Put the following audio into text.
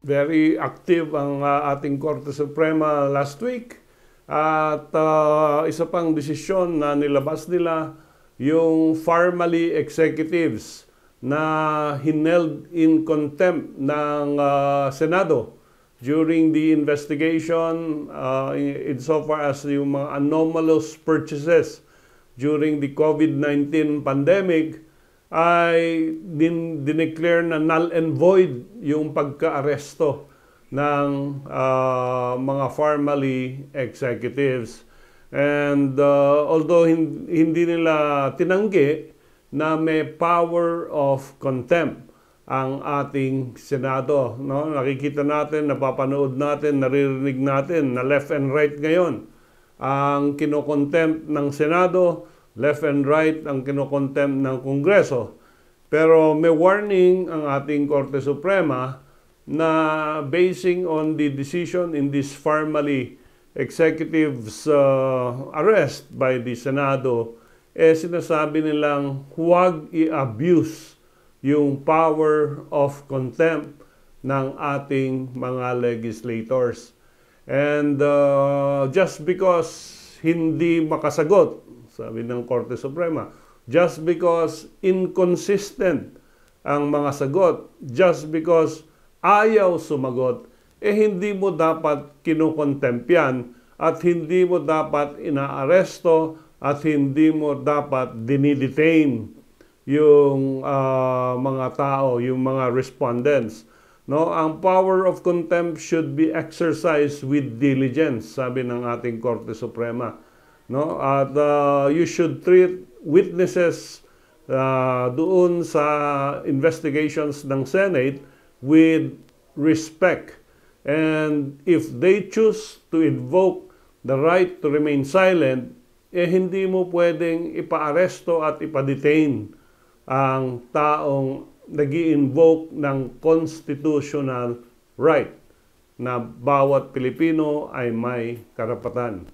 Very active ang ating Korte Suprema last week. At isa pang desisyon na nilabas nila, yung formally executives na hineld in contempt ng Senado during the investigation insofar as yung mga anomalous purchases during the COVID-19 pandemic, ay dineclare na null and void yung pagka-aresto ng mga formally executives. And although hindi nila tinanggi na may power of contempt ang ating Senado, no? Nakikita natin, napapanood natin, naririnig natin na left and right ngayon ang kinokontempt ng Senado, left and right ang kinokontempt ng Kongreso. Pero may warning ang ating Korte Suprema na basing on the decision in this formally executive's arrest by the Senado, sinasabi nilang huwag i-abuse yung power of contempt ng ating mga legislators. And just because hindi makasagot, sabi ng Korte Suprema, just because inconsistent ang mga sagot, just because ayaw sumagot, hindi mo dapat kinukontempt yan at hindi mo dapat inaaresto at hindi mo dapat dinidetain yung mga tao, yung mga respondents. No, ang power of contempt should be exercised with diligence, sabi ng ating Korte Suprema. No, at you should treat witnesses doon sa investigations ng Senate with respect. And if they choose to invoke the right to remain silent, hindi mo pwedeng ipa-aresto at ipa-detain ang taong nag-i-invoke ng constitutional right na bawat Pilipino ay may karapatan.